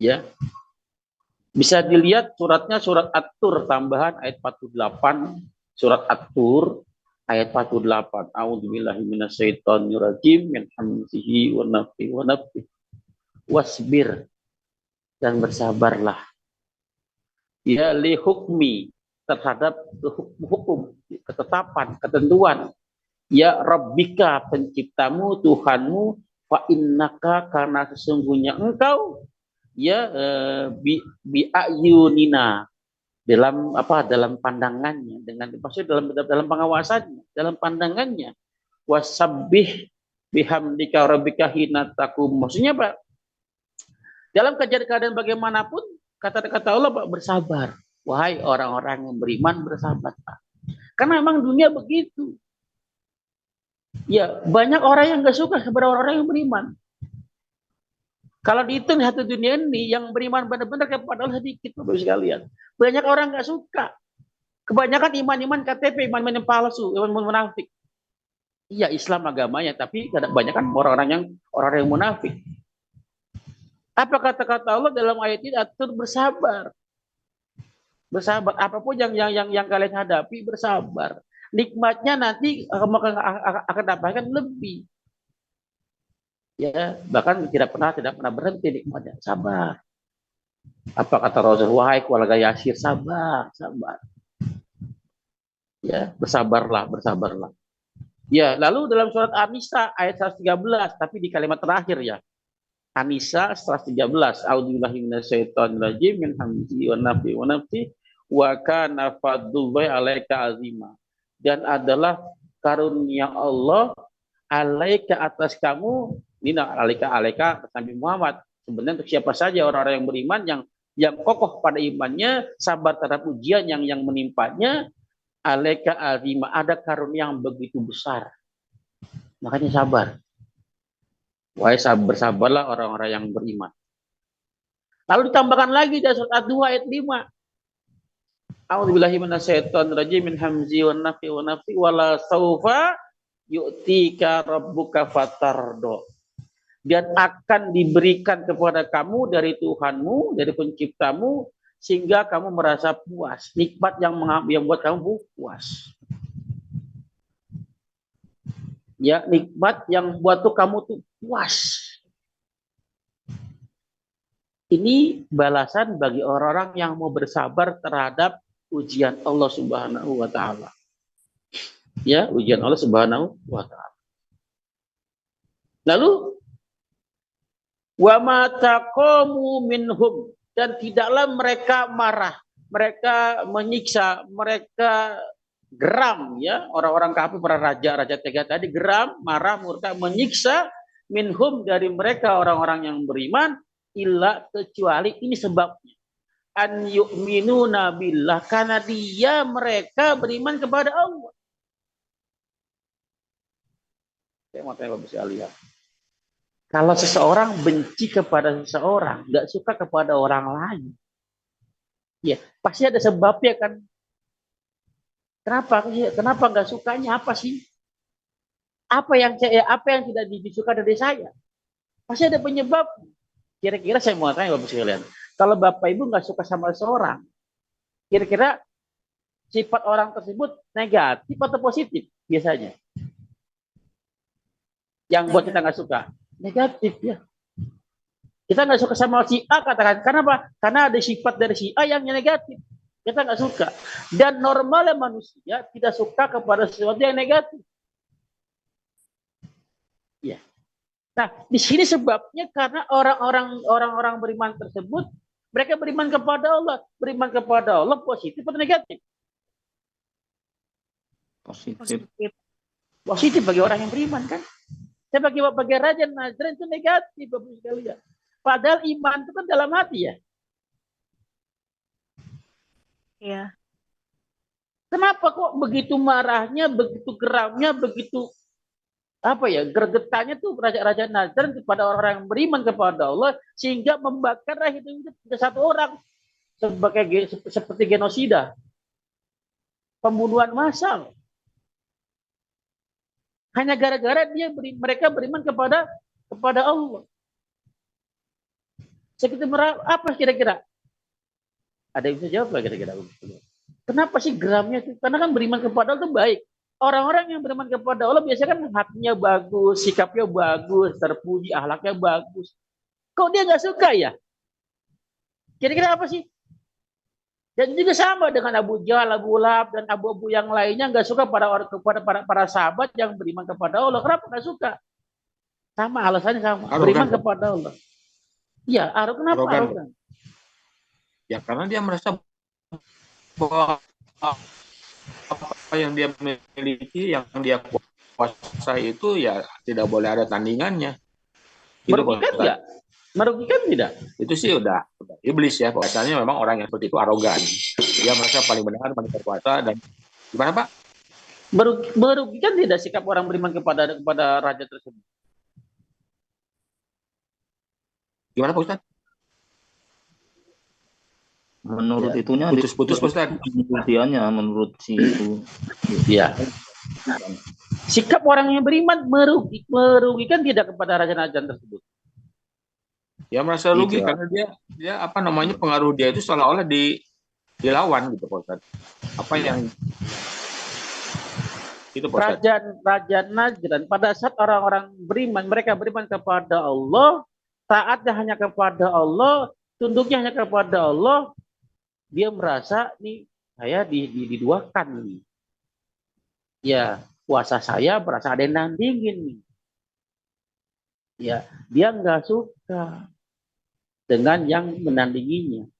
Ya, bisa dilihat suratnya surat At-Tur tambahan ayat 48, surat At-Tur ayat 48. A'udzubillahi minasyaitonirrajim min hamzihi wa nafthihi wa nafthihi. Wasbir, dan bersabarlah. Ya li hukmi, terhadap hukum, ketetapan, ketentuan. Ya Rabbika, penciptamu, Tuhanmu, fa innaka, karena sesungguhnya engkau, ya bi ayunina, dalam apa, dalam pandangannya, dengan maksudnya dalam pengawasannya, dalam pandangannya. Wasabbih bihamdika rabbika hina takum, maksudnya Pak, dalam keadaan bagaimanapun, kata-kata Allah Pak, bersabar. Wahai orang-orang yang beriman, bersabar Pak. Karena memang dunia begitu. Ya, banyak orang yang gak suka kepada orang-orang yang beriman. Kalau dihitung satu dunia ini, yang beriman benar-benar kepada Allah sedikit, Bapak sekalian. Banyak orang gak suka. Kebanyakan iman-iman KTP, iman-iman yang palsu, iman munafik. Iya, Islam agamanya, tapi banyak kan orang-orang yang munafik. Apa kata-kata Allah dalam ayat ini? Atur bersabar. Bersabar, apapun yang kalian hadapi, bersabar. Nikmatnya nanti akan dapatkan lebih. Ya, bahkan tidak pernah berhenti nikmatnya. Sabar. Apa kata Rasul? Wahai keluarga Yasir, sabar, sabar. Ya, bersabarlah. Ya, lalu dalam surat An-Nisa ayat 113, tapi di kalimat terakhir ya. An-Nisa 113. A'udzubillahi minasyaitonirrajim min hamzihi wa nafthihi wa nafthihi wa kana fadlullahi 'alaika azima. Dan adalah karunia Allah alaika, atas kamu, nina alaika Nabi Muhammad. Sebenarnya untuk siapa saja orang-orang yang beriman, yang kokoh pada imannya, sabar terhadap ujian yang menimpanya, alaika azima, ada karunia yang begitu besar. Makanya sabar. Wahai bersabarlah orang-orang yang beriman. Lalu ditambahkan lagi dari surat Ad-Duha ayat 5. A'udzubillahi minasyaitonirrajim min hamzi wa nafi wa nafi wala saufa yu'tika rabbuka fatardo. Dan akan diberikan kepada kamu dari Tuhanmu, dari penciptamu, sehingga kamu merasa puas. Nikmat yang membuat kamu puas. Ya, nikmat yang buat kamu tuh puas. Ini balasan bagi orang-orang yang mau bersabar terhadap ujian Allah Subhanahu wa taala. Ya, ujian Allah Subhanahu wa taala. Lalu wa ma taqamu minhum, dan tidaklah mereka marah, mereka menyiksa, mereka geram, ya, orang-orang kafir, para raja tega tadi geram, marah, murka, menyiksa, minhum, dari mereka orang-orang yang beriman, illa, kecuali ini sebabnya, an yu'minuna billah, karena dia mereka beriman kepada Allah. Saya mau tanya Bapak sekalian, kalau seseorang benci kepada seseorang, nggak suka kepada orang lain, ya pasti ada sebabnya kan. Kenapa nggak sukanya, apa sih? Apa yang tidak disuka dari saya? Pasti ada penyebab. Kira-kira saya mau tanya Bapak sekalian, kalau Bapak Ibu nggak suka sama seseorang, kira-kira sifat orang tersebut negatif atau positif biasanya? Yang buat kita nggak suka negatif, ya. Kita nggak suka sama si A, katakan, karena apa? Karena ada sifat dari si A yang negatif, kita nggak suka. Dan normalnya manusia tidak suka kepada sesuatu yang negatif. Ya. Nah, di sini sebabnya karena orang-orang beriman tersebut, mereka beriman kepada Allah. Beriman kepada Allah positif atau negatif? Positif. Positif bagi orang yang beriman, kan? Saya bagi Raja Najran itu negatif, Bapak sekalian. Padahal iman itu kan dalam hati, ya. Iya. Kenapa kok begitu marahnya, begitu geramnya, begitu gregetannya tuh Raja Najran kepada orang yang beriman kepada Allah, sehingga membakar hidup satu orang seperti genosida, pembunuhan massal, hanya gara-gara mereka beriman kepada Allah. Seperti apa kira-kira? Ada yang bisa jawab nggak kira-kira? Kenapa sih geramnya itu? Karena kan beriman kepada Allah itu baik. Orang-orang yang beriman kepada Allah biasanya kan hatinya bagus, sikapnya bagus, terpuji, akhlaknya bagus. Kok dia nggak suka ya? Kira-kira apa sih? Dan juga sama dengan Abu Jahal, Abu Lahab, dan abu-abu yang lainnya nggak suka kepada para sahabat yang beriman kepada Allah. Kenapa nggak suka? Sama alasannya sama. Arogan, Beriman kepada Allah. Iya, kenapa arogan. arogan? Ya karena dia merasa bahwa apa yang dia miliki, yang dia kuasai itu ya tidak boleh ada tandingannya. Gitu, Merugikan nggak? Merugikan tidak? Itu sih udah iblis ya. Biasanya memang orang yang seperti itu arogan. Dia merasa paling benar, paling berkuasa, dan gimana Pak? Merugikan tidak sikap orang beriman kepada raja tersebut? Gimana Pak Ustaz? Menurut Ya. itunya Putus-putus Pak Ustaz. Kemudiannya menurut si itu. Ya. Sikap orang yang beriman merugikan tidak kepada raja tersebut? Ya merasa rugi karena dia apa namanya, pengaruh dia itu seolah-olah dilawan gitu Pak Ustaz. Apa yang itu Pak Ustaz. Raja Najran pada saat orang-orang beriman, mereka beriman kepada Allah, taatnya hanya kepada Allah, tunduknya hanya kepada Allah, dia merasa nih saya diduakan nih. Ya, puasa saya berasa ada yang nandingin nih. Ya, dia nggak suka dengan yang menandinginya.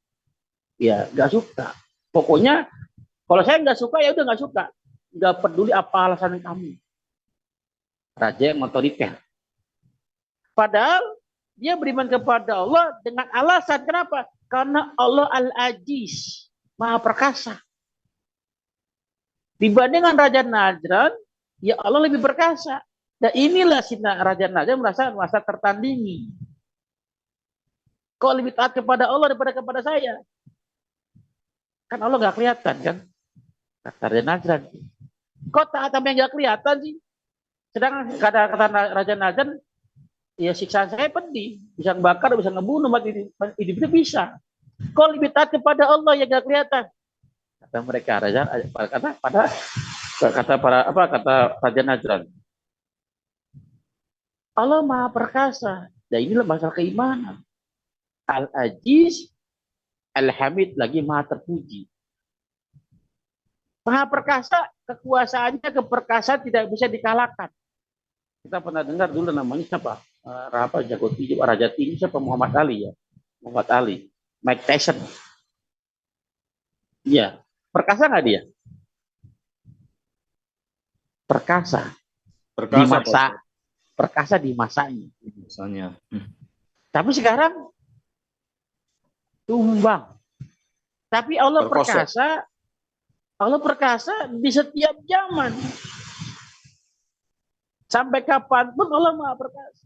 Ya, nggak suka. Pokoknya kalau saya nggak suka ya udah nggak suka. Nggak peduli apa alasan kamu. Raja yang otoriter. Padahal dia beriman kepada Allah dengan alasan kenapa? Karena Allah Al-Aziz, Maha Perkasa. Dibandingkan Raja Najran, ya Allah lebih perkasa. Dan inilah si Raja Najran merasa tertandingi. Kok lebih taat kepada Allah daripada kepada saya? Kan Allah nggak kelihatan kan? Kata Raja Najran. Kok taat sama yang nggak kelihatan sih? Sedangkan kata Raja Najran, ya siksa saya pedih. Bisa ngebakar, bisa ngebunuh, mati hidup itu bisa. Kok lebih taat kepada Allah yang nggak kelihatan? Kata mereka, kata Raja Najran. Allah Maha Perkasa. Dan inilah masalah keimanan. Al-Aziz, Al-Hamid, lagi Maha Terpuji. Maha Perkasa, kekuasaannya, keperkasaan tidak bisa dikalahkan. Kita pernah dengar dulu namanya siapa? Raja Tinggi siapa? Muhammad Ali ya. Muhammad Ali. Mike Tyson. Iya. Perkasa nggak dia? Perkasa. Di masa. Perkasa di masanya. Misalnya. Tapi sekarang tumbang. Tapi Allah perkasa. Allah perkasa di setiap zaman. Sampai kapanpun Allah Maha Perkasa.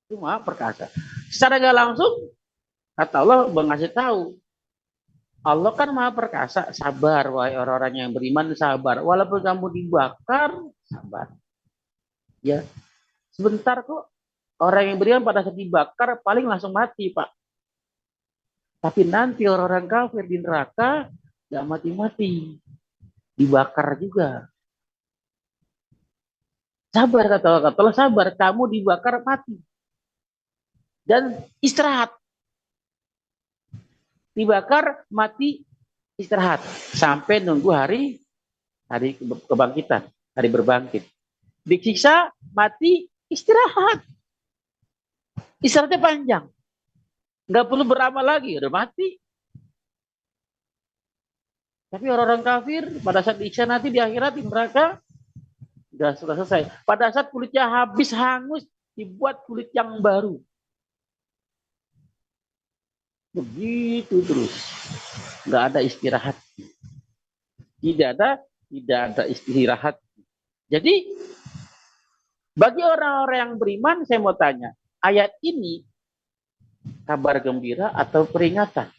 Itu Maha Perkasa. Secara nggak langsung, kata Allah mengasih tahu. Allah kan Maha Perkasa, sabar wahai orang-orang yang beriman, sabar. Walaupun kamu dibakar, sabar. Ya, sebentar kok. Orang yang beriman pada saat dibakar paling langsung mati, Pak. Tapi nanti orang-orang kafir di neraka nggak mati-mati, dibakar juga. Sabar kata Allah, sabar, kamu dibakar mati. Dan istirahat. Dibakar, mati, istirahat. Sampai nunggu hari kebangkitan, hari berbangkit. Disiksa, mati, istirahat. Istirahatnya panjang. Nggak perlu beramal lagi, udah mati. Tapi orang-orang kafir, pada saat disiksa nanti di akhirat, di neraka, sudah selesai. Pada saat kulitnya habis, hangus, dibuat kulit yang baru. Begitu terus. Nggak ada istirahat. Tidak ada istirahat. Jadi, bagi orang-orang yang beriman, saya mau tanya, ayat ini kabar gembira atau peringatan?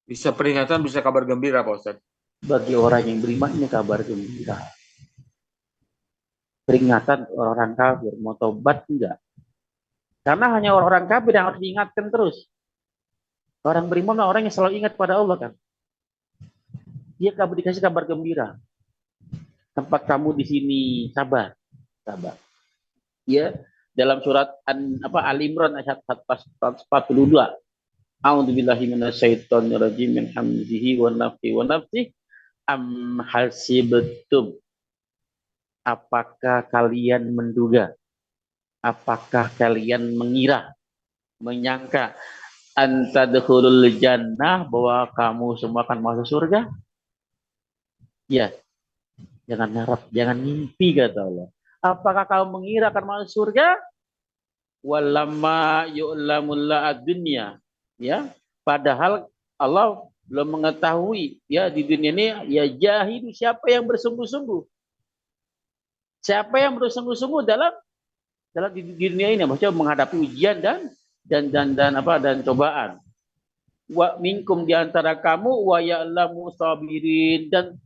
Bisa peringatan, bisa kabar gembira Pak Ustaz. Bagi orang yang beriman ini kabar gembira. peringatan orang kafir, mau tobat enggak. Karena hanya orang kafir yang harus diingatkan terus. Orang beriman orang yang selalu ingat pada Allah kan. Dia dikasih kabar gembira. Tempat kamu di sini, sabar, sabar. Ya, dalam surat Al-Imran ayat 142. A'udzubillahi minasyaitonirrajim min hamzihi wa nafthihi wa nafthihi am hasibtum. Apakah kalian menduga? Apakah kalian mengira, menyangka antadkhulul jannah, bahwa kamu semua akan masuk surga? Ya, jangan harap, jangan mimpi, kata Allah. Apakah kamu mengira akan masuk surga? Walamma yu'lamul ad-dunya. Ya, padahal Allah belum mengetahui ya di dunia ini ya jahidu, siapa yang bersungguh-sungguh. Siapa yang bersungguh-sungguh dalam di dunia ini, maksudnya menghadapi ujian dan cobaan. Wa minkum, di antara kamu, wa ya'lamu sabirin, dan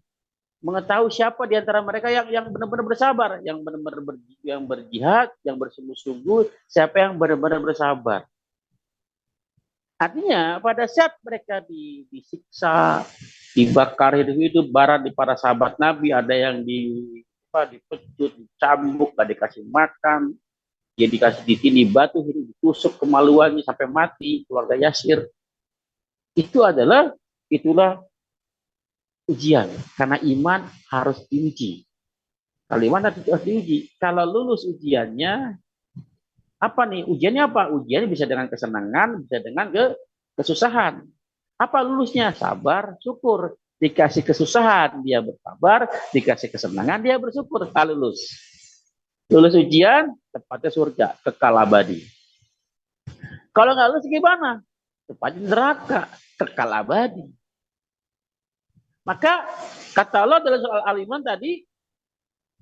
mengetahui siapa di antara mereka yang benar-benar bersabar, yang benar-benar yang berjihad, yang bersungguh-sungguh, siapa yang benar-benar bersabar. Artinya pada saat mereka disiksa, dibakar hidup-hidup, barat di para sahabat Nabi, ada yang dipecut, dicambuk, gak dikasih makan, dia dikasih ditindih batu, ditusuk kemaluannya sampai mati, keluarga Yasir. Itulah ujian, karena iman harus diuji. Kalau iman harus diuji, kalau lulus ujiannya, apa nih? Ujiannya apa? Ujiannya bisa dengan kesenangan, bisa dengan kesusahan. Apa lulusnya? Sabar, syukur. Dikasih kesusahan, dia bersabar. Dikasih kesenangan, dia bersyukur. Kalau lulus. Lulus ujian, tempatnya surga, kekal abadi. Kalau nggak lulus gimana? Tempatnya neraka, kekal abadi. Maka kata Allah dalam soal Al-Iman tadi,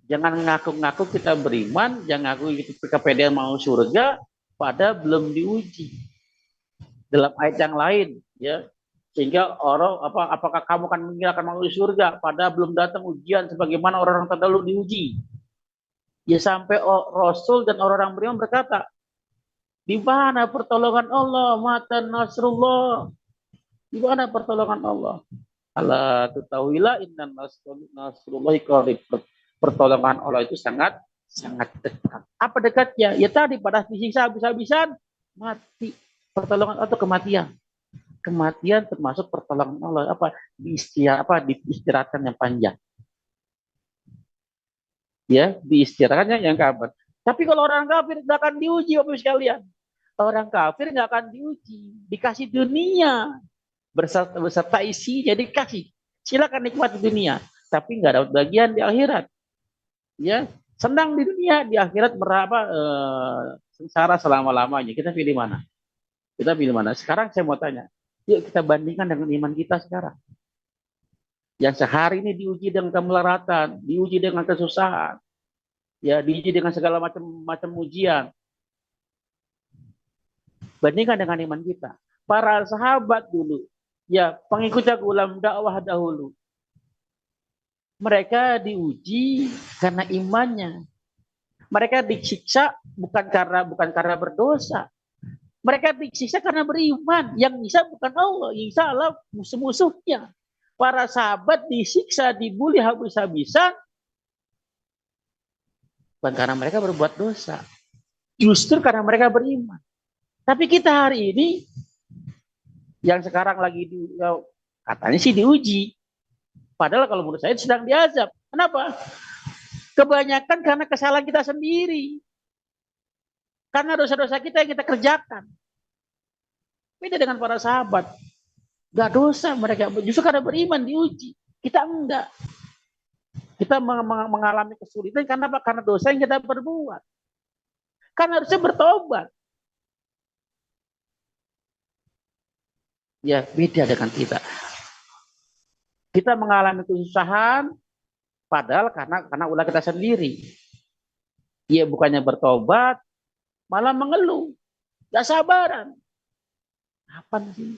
jangan ngaku-ngaku kita beriman, jangan ngaku kita kepedean mau surga, pada belum diuji. Dalam ayat yang lain, ya, sehingga orang apakah kamu akan mengira akan masuk surga, pada belum datang ujian sebagaimana orang-orang terdahulu diuji. Ya sampai Rasul dan orang-orang beriman berkata, di mana pertolongan Allah, mata nasrullah, di mana pertolongan Allah? Allah ketahuilah inna nasrullahi qarib. Pertolongan Allah itu sangat dekat. Apa dekatnya? Ya tadi pada disiksa habis-habisan mati. Pertolongan atau kematian. Kematian termasuk pertolongan Allah. Diistirahatkan yang panjang. Ya, diistirahatkannya yang kapan. Tapi kalau orang kafir nggak akan diuji, Bapak sekalian. Orang kafir nggak akan diuji, dikasih dunia beserta isinya, dikasih. Silakan nikmati dunia, tapi nggak dapat bagian di akhirat. Ya, senang di dunia, di akhirat sengsara selama-lamanya. Kita pilih mana? Sekarang saya mau tanya, yuk kita bandingkan dengan iman kita sekarang. Yang sehari ini diuji dengan kemelaratan, diuji dengan kesusahan, ya, diuji dengan segala macam ujian. Bandingkan dengan iman kita. Para sahabat dulu, ya, pengikutnya ulam dakwah dahulu, mereka diuji karena imannya. Mereka disiksa bukan karena berdosa. Mereka disiksa karena beriman. Yang bisa bukan Allah, yang bisa Allah musuh-musuhnya. Para sahabat disiksa, dibully habis-habisan bukan karena mereka berbuat dosa, justru karena mereka beriman. Tapi kita hari ini yang sekarang lagi katanya sih diuji. Padahal kalau menurut saya sedang diazab. Kenapa? Kebanyakan karena kesalahan kita sendiri. Karena dosa-dosa kita yang kita kerjakan. Beda dengan para sahabat. Gak dosa mereka. Justru karena beriman diuji. Kita enggak. Kita mengalami kesulitan karena apa? Karena dosa yang kita perbuat. Kan harusnya bertobat. Ya, beda dengan kita. Kita mengalami kesusahan, padahal karena ulah kita sendiri. Dia bukannya bertobat, malah mengeluh. Gak sabaran. Apa sih?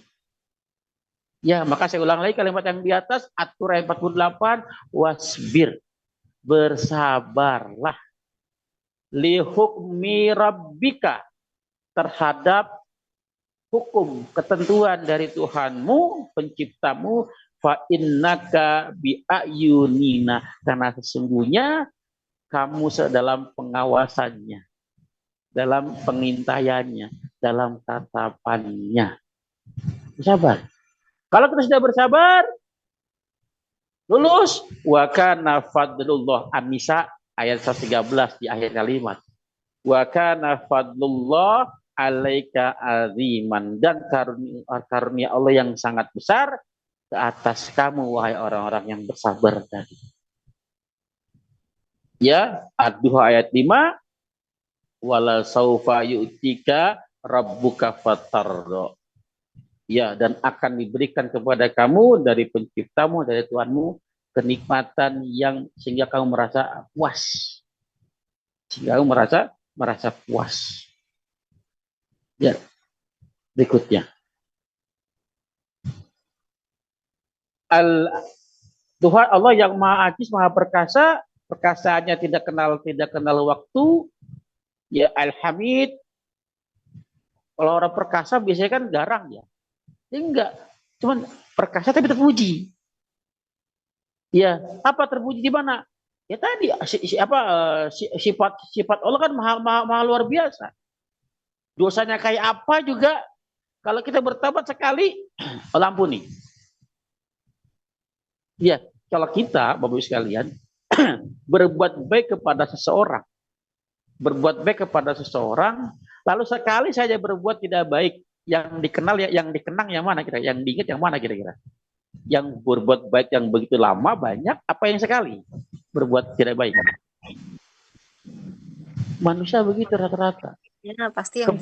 Ya, maka saya ulang lagi kalimat yang di atas, At-Tur ayat 48, wasbir. Bersabarlah. li hukmi rabbika, terhadap hukum ketentuan dari Tuhanmu penciptamu, fa innaka bi ayunina, karena sesungguhnya kamu dalam pengawasannya, dalam pengintaiannya, dalam tatapannya. Sabar. Kalau kita sudah bersabar, lulus. Wa kana fadlullah, An-Nisa ayat 113 di akhir kalimat. Wa kana fadlullah alaika aziman, dan karunia Allah yang sangat besar ke atas kamu wahai orang-orang yang bersabar tadi. Ya, Ad-Duha ayat 5, wala saufa yu'tika rabbuka fatardo. Ya, dan akan diberikan kepada kamu dari penciptamu, dari Tuhanmu, kenikmatan yang sehingga kamu merasa puas. Sehingga kamu merasa puas. Ya, berikutnya. Tuhan Allah yang Maha Aziz, Maha Perkasa, perkasaannya tidak kenal waktu. Ya, Al-Hamid. Kalau orang perkasa biasanya kan garang ya. Enggak, cuman perkasa tapi terpuji. Ya, apa terpuji di mana? Ya tadi sifat Allah kan maha luar biasa. Dosanya kayak apa juga, kalau kita bertobat sekali, Allah ampuni. Ya, kalau kita, Bapak Ibu sekalian, berbuat baik kepada seseorang, lalu sekali saja berbuat tidak baik, yang dikenal ya, yang dikenang yang mana kira, yang diingat yang mana kira-kira? Yang berbuat baik yang begitu lama banyak, apa yang sekali berbuat tidak baik? Manusia begitu rata-rata. Ya, pasti yang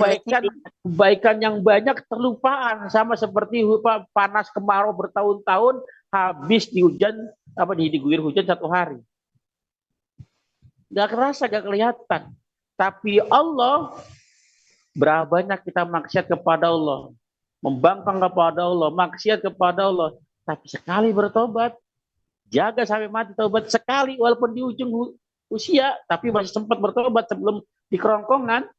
kebaikan yang banyak terlupaan, sama seperti panas kemarau bertahun-tahun, habis diguyur hujan satu hari. Gak kerasa, gak kelihatan. Tapi Allah, berapa banyak kita maksiat kepada Allah, membangkang kepada Allah, maksiat kepada Allah, tapi sekali bertobat, jaga sampai mati tobat sekali, walaupun di ujung usia, tapi masih sempat bertobat sebelum dikerongkongan,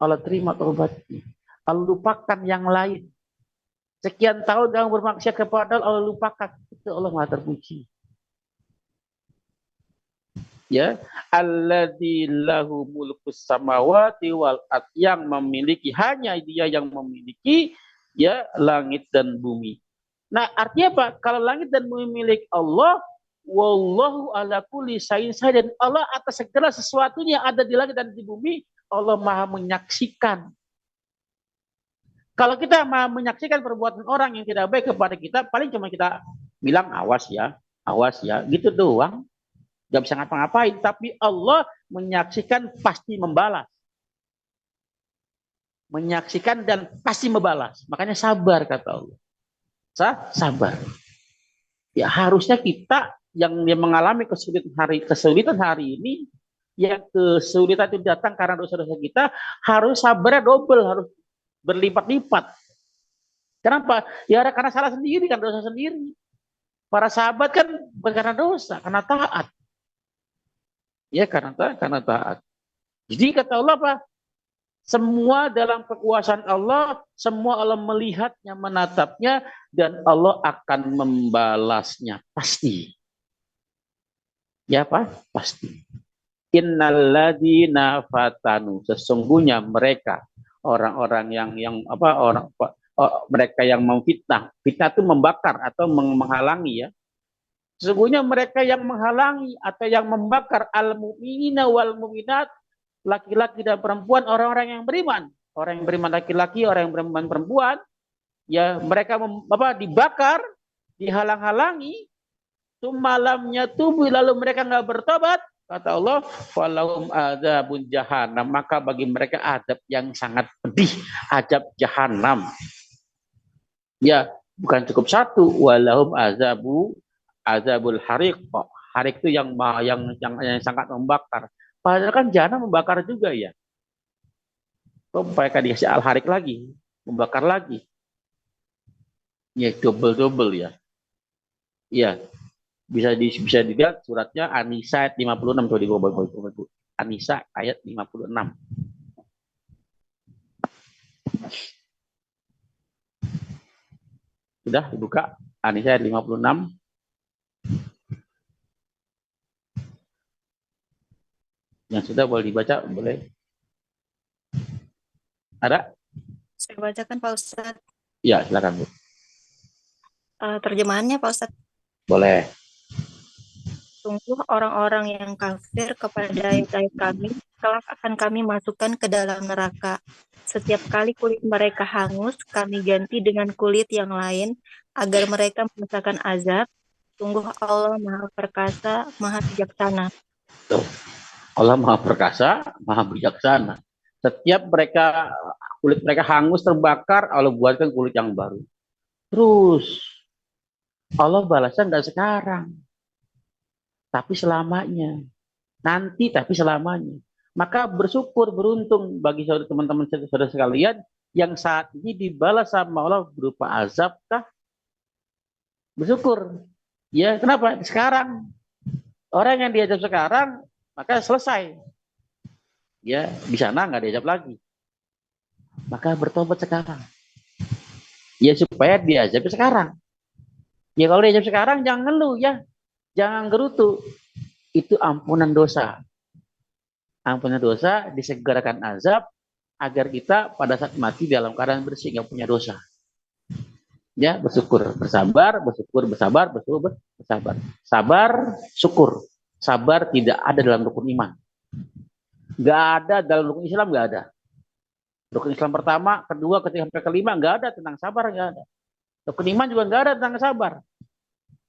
Allah terima tobatnya. Allah lupakan yang lain. Sekian tahun kamu bermaksiat kepada Allah, lupakan. Itu Allah Maha terpuji. Ya, alladzi lahu mulkus samawati wal ard, yang memiliki, hanya Dia yang memiliki ya langit dan bumi. Nah, artinya apa? Kalau langit dan bumi milik Allah, wallahu ala kulli syai'in syahid, dan Allah atas segala sesuatunya yang ada di langit dan di bumi, Allah Maha menyaksikan. Kalau kita Maha menyaksikan perbuatan orang yang tidak baik kepada kita, paling cuma kita bilang awas ya, gitu doang. Gak bisa ngapa-ngapain, tapi Allah menyaksikan, pasti membalas. Menyaksikan dan pasti membalas. Makanya sabar, kata Allah. Sabar. Ya, harusnya kita yang mengalami kesulitan hari ini, yang kesulitan itu datang karena dosa-dosa kita, harus sabarnya double, harus berlipat-lipat. Kenapa? Ya karena salah sendiri, kan dosa sendiri. Para sahabat kan bukan karena dosa, karena taat. Ya, karena taat. Jadi kata Allah apa? Semua dalam kekuasaan Allah, semua Allah melihatnya, menatapnya, dan Allah akan membalasnya. Pasti. Ya apa? Pasti. Innalladzina fatanu, sesungguhnya mereka, orang-orang mereka yang memfitnah. Fitnah itu membakar atau menghalangi ya. Sesungguhnya mereka yang menghalangi atau yang membakar al-mu'minina wal mu'minat, laki-laki dan perempuan, orang-orang yang beriman. Orang yang beriman laki-laki, orang yang beriman perempuan, ya mereka dibakar, dihalang-halangi, malamnya tubuh, lalu mereka nggak bertobat, kata Allah, falahum adzabun jahannam, maka bagi mereka azab yang sangat pedih, azab jahanam. Ya, bukan cukup satu, walahum azabul harik. Harik itu yang sangat membakar. Padahal kan jahanam membakar juga ya. Kok mereka dikasih al-harik lagi, membakar lagi. Ya, double ya. Iya. Bisa dilihat suratnya An-Nisa 56 tuh di An-Nisa ayat 56. Sudah dibuka An-Nisa ayat 56. Yang sudah boleh dibaca, boleh. Ada? Saya bacakan Pak Ustadz. Ya, silakan Bu. Terjemahannya Pak Ustadz. Boleh. Sungguh orang-orang yang kafir kepada ayat-ayat kami, kelak akan kami masukkan ke dalam neraka. Setiap kali kulit mereka hangus, kami ganti dengan kulit yang lain, agar mereka merasakan azab. Sungguh Allah Maha Perkasa, Maha Bijaksana. Allah Maha Perkasa, Maha Bijaksana. Setiap kulit mereka hangus terbakar, Allah buatkan kulit yang baru. Terus Allah balasnya nggak sekarang, tapi selamanya. Nanti tapi selamanya. Maka bersyukur, beruntung bagi teman-teman saudara sekalian yang saat ini dibalas sama Allah berupa azab kah? Bersyukur. Ya, kenapa? Sekarang. Orang yang diazab sekarang, maka selesai. Ya, di sana nggak diazab lagi. Maka bertobat sekarang. Ya, supaya diazab sekarang. Ya, kalau diazab sekarang, jangan ngeluh ya. Jangan gerutu. Itu ampunan dosa. Ampunan dosa disegerakan azab agar kita pada saat mati dalam keadaan bersih, nggak punya dosa. Ya, bersyukur, bersabar, bersyukur, bersabar, bersyukur, bersabar. Sabar, syukur. Sabar tidak ada dalam rukun iman. Nggak ada dalam rukun Islam, nggak ada. Rukun Islam pertama, kedua, ketiga, sampai kelima, nggak ada tentang sabar, nggak ada. Rukun iman juga nggak ada tentang sabar.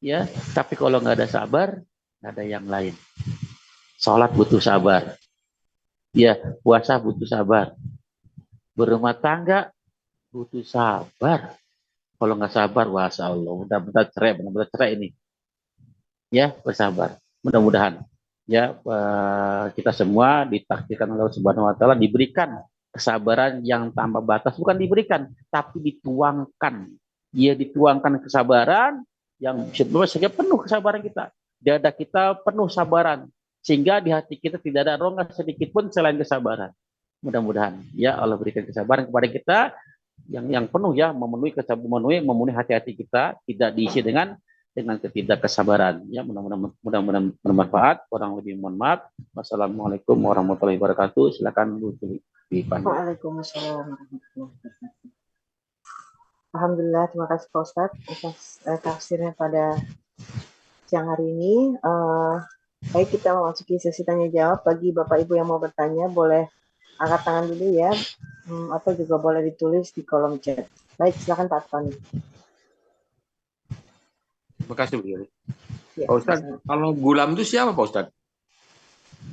Ya, tapi kalau nggak ada sabar, nggak ada yang lain. Sholat butuh sabar. Ya, puasa butuh sabar. Berumah tangga butuh sabar. Kalau nggak sabar, wasa Allah, benar-benar cerai ini. Ya, bersabar. Mudah-mudahan ya kita semua ditakdirkan oleh Allah Subhanahu Wa Taala diberikan kesabaran yang tanpa batas, bukan diberikan, tapi dituangkan. Ya, dituangkan kesabaran yang sehingga penuh kesabaran kita. Dada kita penuh sabaran, sehingga di hati kita tidak ada rongga sedikit pun selain kesabaran. Mudah-mudahan ya Allah berikan kesabaran kepada kita yang penuh ya, memenuhi hati-hati kita, tidak diisi dengan ketidakkesabaran. Ya, mudah-mudahan bermanfaat. Kurang lebih mohon maaf. Wassalamualaikum warahmatullahi wabarakatuh. Silakan Bu Dipan. Waalaikumsalam. Alhamdulillah, terima kasih Pak Ustadz atas tafsirnya pada siang hari ini. Baik, kita memasuki sesi tanya jawab. Bagi Bapak Ibu yang mau bertanya, boleh angkat tangan dulu ya, atau juga boleh ditulis di kolom chat. Baik, silakan Pak Tony. Terima kasih Bu Yuli. Ya, Pak Ustadz, kalau gulam itu siapa Pak Ustadz?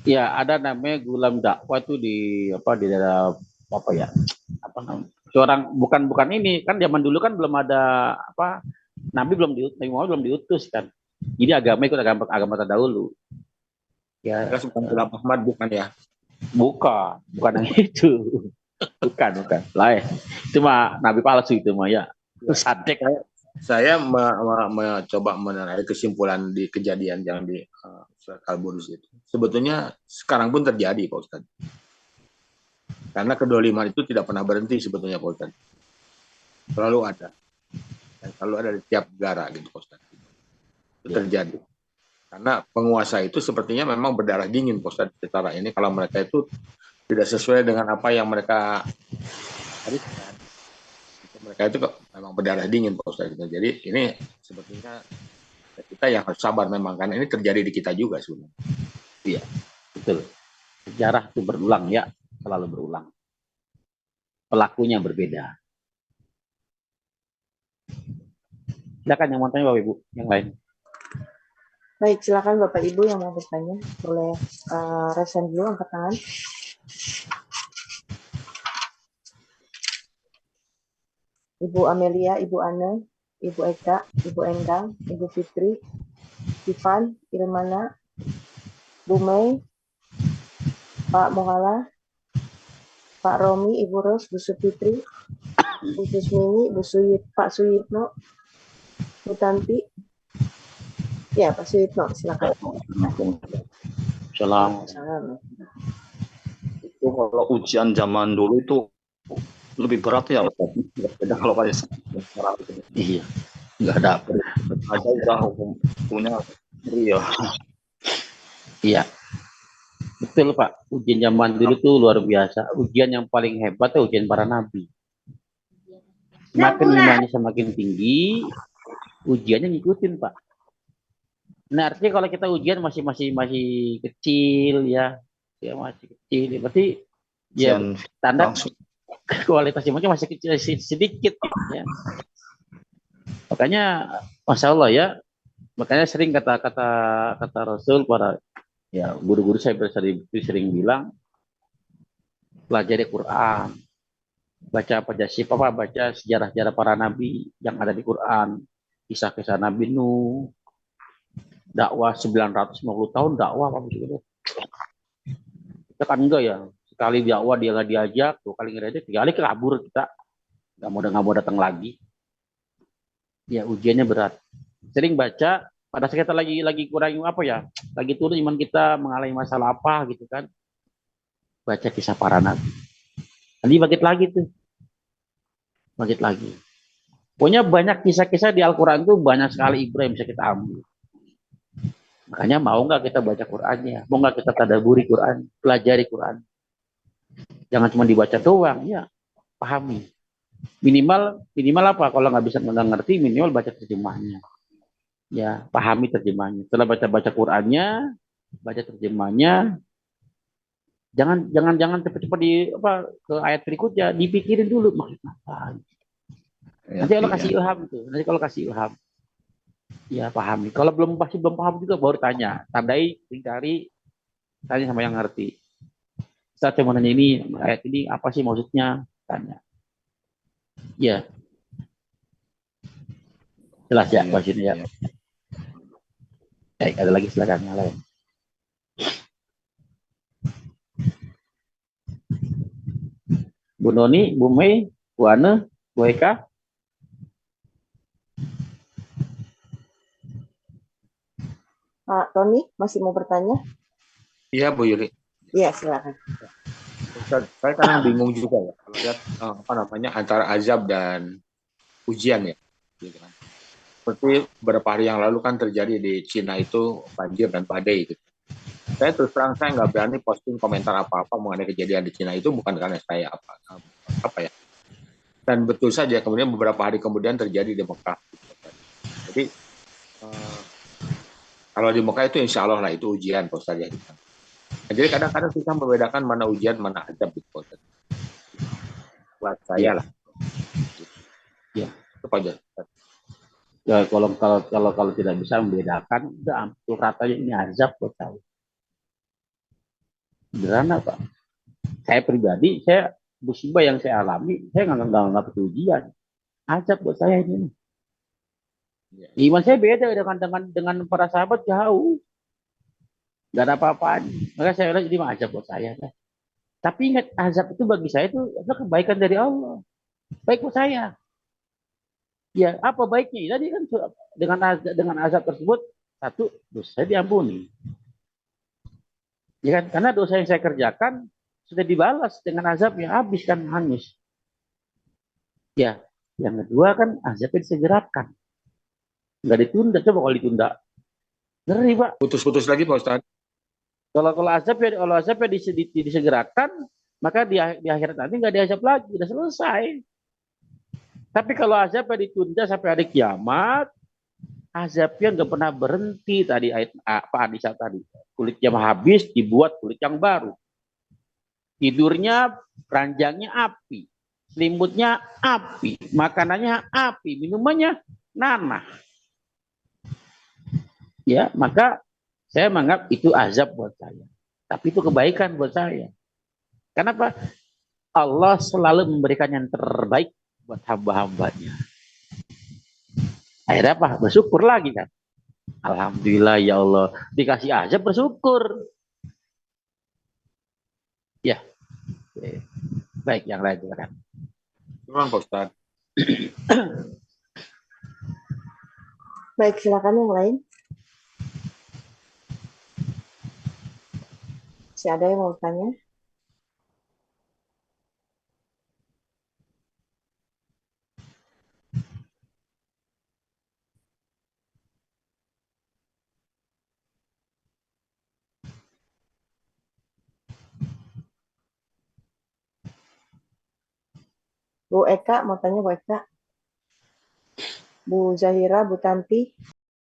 Ya, ada namanya gulam dakwah itu di daerah apa ya? Apa namanya? Seorang bukan ini kan zaman dulu kan belum ada Nabi Muhammad belum diutus kan. Jadi agama ikut agama terdahulu. Ya, Bukan Gulam Ahmad, bukan ya? bukan yang itu. Bukan. Lain. Itu mah nabi palsu itu mah ya. Sadek. Saya mencoba menarik kesimpulan di kejadian yang di surat Al-Buruz itu. Sebetulnya sekarang pun terjadi Pak Ustadz. Karena kedoliman itu tidak pernah berhenti sebetulnya Pak Ustadz. Selalu ada. Dan selalu ada di tiap negara gitu Pak Ustadz. Itu terjadi. Karena penguasa itu sepertinya memang berdarah dingin Pak Ustadz secara ini. Kalau mereka itu tidak sesuai dengan apa yang mereka hariskan. Mereka itu memang berdarah dingin Pak Ustadz. Jadi ini sebetulnya kita yang harus sabar memang. Karena ini terjadi di kita juga sebenarnya. Iya, betul. Sejarah itu berulang ya. Selalu berulang. Pelakunya berbeda. Silakan yang mau tanya Bapak Ibu, yang lain. Baik, silakan Bapak Ibu yang mau bertanya, boleh raise dulu, angkat tangan. Ibu Amelia, Ibu Ana, Ibu Eka, Ibu Endang, Ibu Fitri, Ivan, Irmana, Bu Mei, Pak Mohala, Pak Romi, Ibu Ros, Bu Supitri, Bu Susmini, Pak Suyitno, Bu Tanti. Ya, Pak Suyitno, silakan. Salam. itu kalau ujian zaman dulu itu lebih berat ya Ustaz. Beda kalau kayak sekarang itu. Iya, nggak dapet. Ada udah hukumnya iya. Iya, betul Pak. Ujian zaman dulu tuh luar biasa. Ujian yang paling hebat tuh ujian para nabi. Semakin imannya semakin tinggi, ujiannya ngikutin Pak. Nah artinya kalau kita ujian masih kecil ya masih kecil. Ya, berarti ya Ujian tanda langsung. kualitas imannya masih kecil sedikit ya. Makanya masya Allah ya. Makanya sering kata Rasul para ya guru-guru saya sering bilang pelajari Quran, baca sejarah-sejarah para nabi yang ada di Quran, kisah-kisah Nabi Nuh, dakwah 950 tahun dakwah apa begitu. Kita kan enggak ya, sekali dakwah dia nggak diajak, 2 kali ngeredik, 3 kali kabur kita, nggak mau datang lagi. Ya ujiannya berat. Sering baca pada saat kita lagi kurang apa ya, lagi turun iman kita mengalami masalah apa gitu kan, baca kisah para nabi. Nanti bangkit lagi. Pokoknya banyak kisah-kisah di Al-Quran itu banyak sekali ibrah yang bisa kita ambil. Makanya mau nggak kita baca Qurannya, mau nggak kita tadaburi Quran, pelajari Quran. Jangan cuma dibaca doang, ya pahami. Minimal apa? Kalau nggak bisa nggak ngerti, minimal baca terjemahnya. Ya pahami terjemahnya. Setelah baca Qurannya, baca terjemahnya. Jangan cepat-cepat ke ayat berikutnya, dipikirin dulu maksudnya apa. Nanti kalau kasih ilham tuh, nanti kalau kasih ilham, ya pahami. Kalau belum paham juga baru tanya, tandai, cari, tanya sama yang ngerti. Saya cuma nanya ini ayat ini apa sih maksudnya? Tanya. Ya, jelas ya maksudnya. Ya. Baik, ada lagi silakan yang lain. Bu Noni, Bu Mei, Bu Ane, Bu Eka. Pak Tony masih mau bertanya? Iya Bu Yuli. Iya silakan. Saya kadang bingung juga ya kalau lihat antara azab dan ujian ya. Gitu kan. Seperti beberapa hari yang lalu kan terjadi di Cina itu banjir dan badai gitu. Saya terus terang saya nggak berani posting komentar apa-apa mengenai kejadian di Cina itu, bukan karena saya apa ya. Dan betul saja kemudian beberapa hari kemudian terjadi di Mekah. Jadi kalau di Mekah itu insya Allah lah itu ujian Pak Ustaz ya. Jadi kadang-kadang kita membedakan mana ujian mana azab gitu Pak Ustaz. Buat saya lah. Ya. Itu aja. Ya, kalau tidak bisa membedakan, udah ampul ratanya ini azab buat saya. Sederhana Pak. Saya pribadi, musibah yang saya alami, saya nggak ujian. Azab buat saya ini. Iman saya beda dengan para sahabat jauh. Gak ada apa-apaan. Maka saya bilang jadi azab buat saya. Tapi ingat azab itu bagi saya itu adalah kebaikan dari Allah. Baik buat saya. Ya apa baiknya? Tadi kan dengan azab tersebut satu dosa saya diampuni. Ya kan? Karena dosa yang saya kerjakan sudah dibalas dengan azab yang habis kan hangus. Ya, yang kedua kan azabnya disegerakan. Nggak ditunda, coba kalau ditunda. Ngeri Pak. Putus-putus lagi Pak Ustaz. Kalau azabnya disegerakan, maka di akhirat nanti nggak diazab lagi, udah selesai. Tapi kalau azabnya ditunda sampai hari kiamat, azabnya nggak pernah berhenti. Tadi ayat Pak Adisa tadi, kulit yang habis dibuat kulit yang baru. Tidurnya ranjangnya api, selimutnya api, makanannya api, minumannya nanah. Ya, maka saya menganggap itu azab buat saya. Tapi itu kebaikan buat saya. Kenapa? Allah selalu memberikan yang terbaik buat hamba-hambanya. Akhirnya apa? Bersyukur lagi kan. Alhamdulillah ya Allah. Dikasih azab bersyukur. Ya. Baik, yang lain silakan. Silakan Pak Ustaz. Baik, silakan yang lain. Masih ada yang mau bertanya? Bu Eka, mau tanya Bu Eka. Bu Zahira, Bu Tanti.